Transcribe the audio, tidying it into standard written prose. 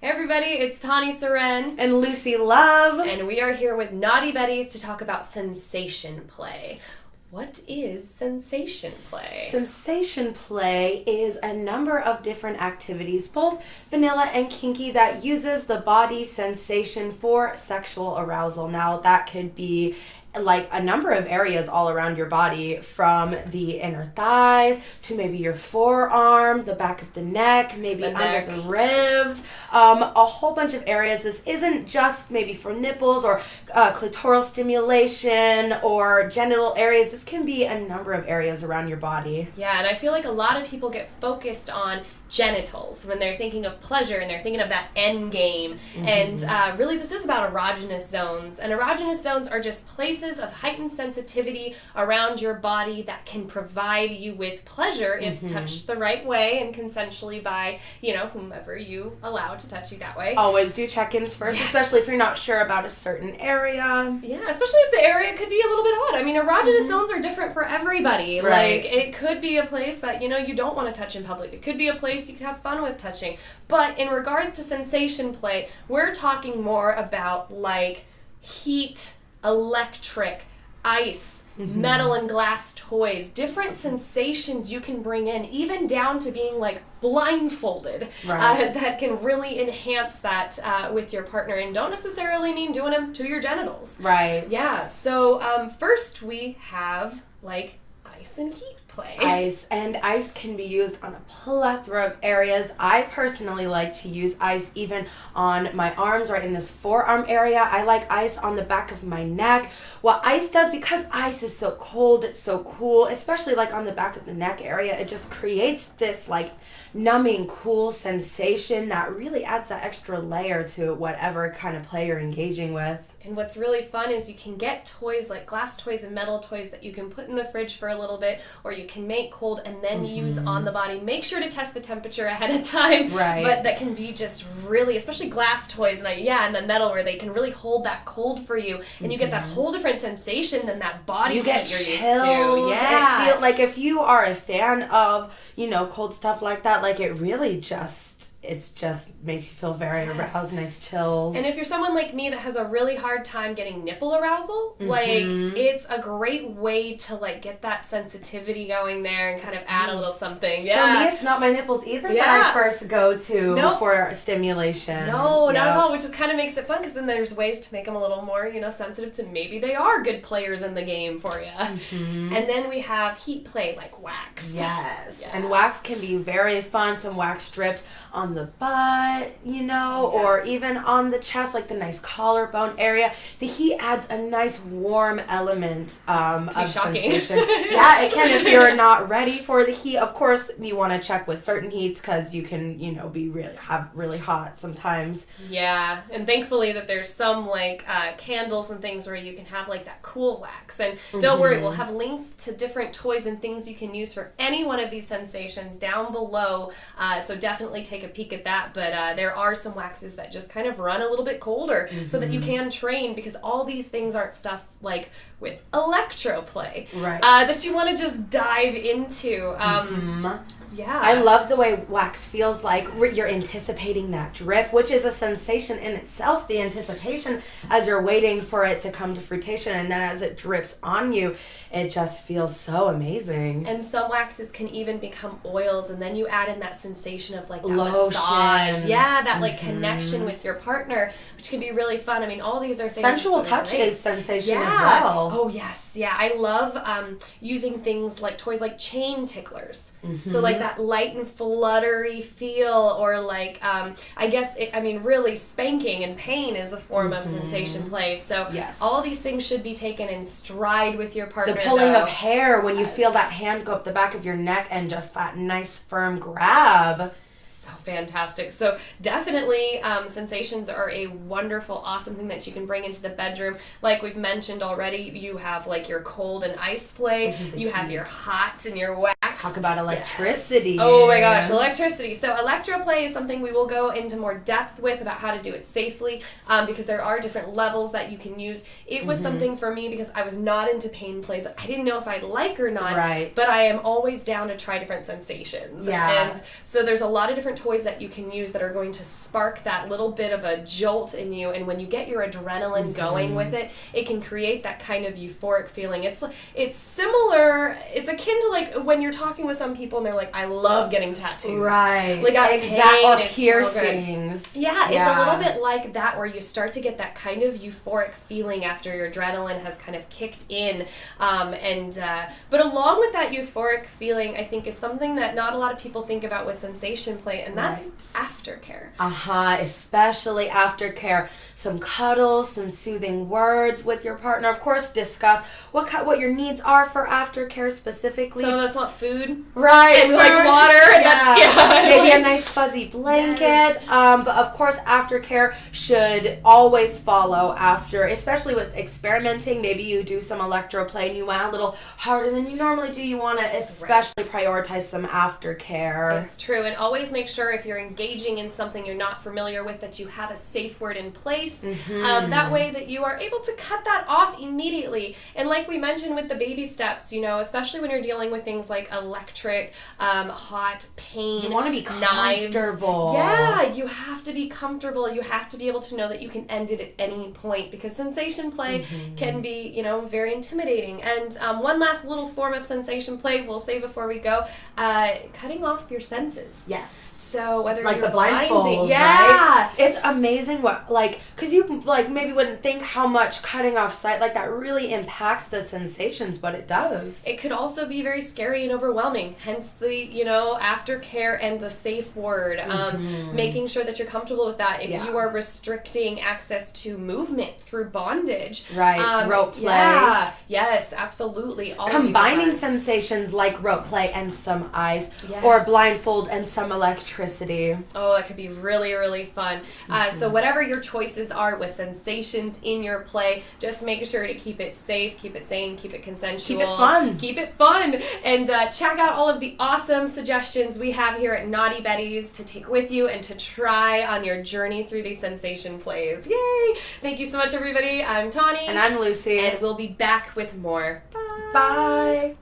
Hey everybody, it's Tawney, Seren, and Lucy Love, and we are here with Naughty Betties to talk about sensation play. What is sensation play? Sensation play is a number of different activities, both vanilla and kinky, that uses the body sensation for sexual arousal. Now, that could be like a number of areas all around your body, from the inner thighs to maybe your forearm, the back of the neck, maybe under the ribs, a whole bunch of areas. This isn't just maybe for nipples or clitoral stimulation or genital areas. This can be a number of areas around your body. Yeah, and I feel like a lot of people get focused on genitals when they're thinking of pleasure and they're thinking of that end game. Mm-hmm. And really this is about erogenous zones. And erogenous zones are just places of heightened sensitivity around your body that can provide you with pleasure if touched the right way and consensually by, whomever you allow to touch you that way. Always do check-ins first, especially if you're not sure about a certain area. Yeah, especially if the area could be a little bit hot. I mean, erogenous zones are different for everybody. Right. Like, it could be a place that, you don't want to touch in public. It could be a place you can have fun with touching. But in regards to sensation play, we're talking more about like heat, electric, ice, metal and glass toys, different sensations you can bring in, even down to being like blindfolded, that can really enhance that with your partner, and don't necessarily mean doing them to your genitals. Right. Yeah. So first we have like ice and heat play. Ice can be used on a plethora of areas. I personally like to use ice even on my arms, right in this forearm area. I like ice on the back of my neck. What ice does, because ice is so cold, it's so cool, especially like on the back of the neck area, it just creates this like numbing, cool sensation that really adds that extra layer to whatever kind of play you're engaging with. And what's really fun is you can get toys like glass toys and metal toys that you can put in the fridge for a little bit, or you can make cold and then use on the body. Make sure to test the temperature ahead of time. Right. But that can be just really, especially glass toys and the metal, where they can really hold that cold for you, and you get that whole different sensation than that body you get heat you're chills. used to. Yeah. It feel like if you are a fan of, cold stuff like that, like it really just makes you feel very aroused, nice chills. And if you're someone like me that has a really hard time getting nipple arousal, like it's a great way to like get that sensitivity going there and kind of add a little something. Yeah. For me, it's not my nipples either that I first go to for stimulation. No, not at all, which just kind of makes it fun, because then there's ways to make them a little more, sensitive to maybe they are good players in the game for you. And then we have heat play, like wax. Yes. And wax can be very fun. Some wax strips on the butt, or even on the chest, like the nice collarbone area. The heat adds a nice warm element of sensation. Yeah, it can if you're not ready for the heat. Of course, you want to check with certain heats, because you can, be really hot sometimes. Yeah, and thankfully that there's some like candles and things where you can have like that cool wax. And don't worry, we'll have links to different toys and things you can use for any one of these sensations down below. So definitely take a peek at that. But there are some waxes that just kind of run a little bit colder so that you can train, because all these things aren't stuff like with electro play that you want to just dive into. Yeah. I love the way wax feels like you're anticipating that drip, which is a sensation in itself, the anticipation as you're waiting for it to come to fruition, and then as it drips on you, it just feels so amazing. And some waxes can even become oils, and then you add in that sensation of like that lotion. Massage. Yeah, that like connection with your partner, which can be really fun. I mean, all these are things. Sensual touch is sensation as well. Oh, yes. Yeah, I love using things like toys like chain ticklers. So like that light and fluttery feel, or like, I guess, really spanking and pain is a form of sensation play. So all these things should be taken in stride with your partner. The pulling of hair, when you feel that hand go up the back of your neck and just that nice firm grab. So fantastic. So definitely sensations are a wonderful, awesome thing that you can bring into the bedroom. Like we've mentioned already, you have like your cold and ice play, you have your hot and your wax Talk about electricity. Yes. Oh my gosh, electricity. So electroplay is something we will go into more depth with about how to do it safely, because there are different levels that you can use. It was something for me because I was not into pain play that I didn't know if I'd like or not. Right. But I am always down to try different sensations. Yeah. And so there's a lot of different toys that you can use that are going to spark that little bit of a jolt in you. And when you get your adrenaline going with it, it can create that kind of euphoric feeling. It's similar. It's akin to like when you're talking with some people and they're like, I love getting tattoos. Right. Like or piercings. So it's a little bit like that where you start to get that kind of euphoric feeling after your adrenaline has kind of kicked in. But along with that euphoric feeling, I think is something that not a lot of people think about with sensation play, and that's aftercare. Especially aftercare. Some cuddles, some soothing words with your partner. Of course, discuss what your needs are for aftercare specifically. Some of us want food, right? And like water. Maybe a nice fuzzy blanket. Yes. But of course, aftercare should always follow after, especially with experimenting. Maybe you do some electroplay and you went a little harder than you normally do. You want to especially prioritize some aftercare. It's true, and always make sure if you're engaging in something you're not familiar with that you have a safe word in place. That way that you are able to cut that off immediately. And like we mentioned with the baby steps, especially when you're dealing with things like electric, hot, pain, you want to be comfortable. Yeah, you have to be comfortable. You have to be able to know that you can end it at any point, because sensation play can be, very intimidating. And one last little form of sensation play we'll say before we go, cutting off your senses. Yes. So whether like you're the blindfold, blinding, right? It's amazing because you maybe wouldn't think how much cutting off sight like that really impacts the sensations, but it does. It could also be very scary and overwhelming. Hence the aftercare and a safe word. Making sure that you're comfortable with that. If you are restricting access to movement through bondage, right? Rope play. Yeah. Yes, absolutely. All combining sensations like rope play and some ice, or blindfold and some electricity. Oh, that could be really, really fun. So whatever your choices are with sensations in your play, just make sure to keep it safe, keep it sane, keep it consensual. Keep it fun. And check out all of the awesome suggestions we have here at Naughty Betties to take with you and to try on your journey through these sensation plays. Yay! Thank you so much, everybody. I'm Tawney. And I'm Lucy. And we'll be back with more. Bye. Bye.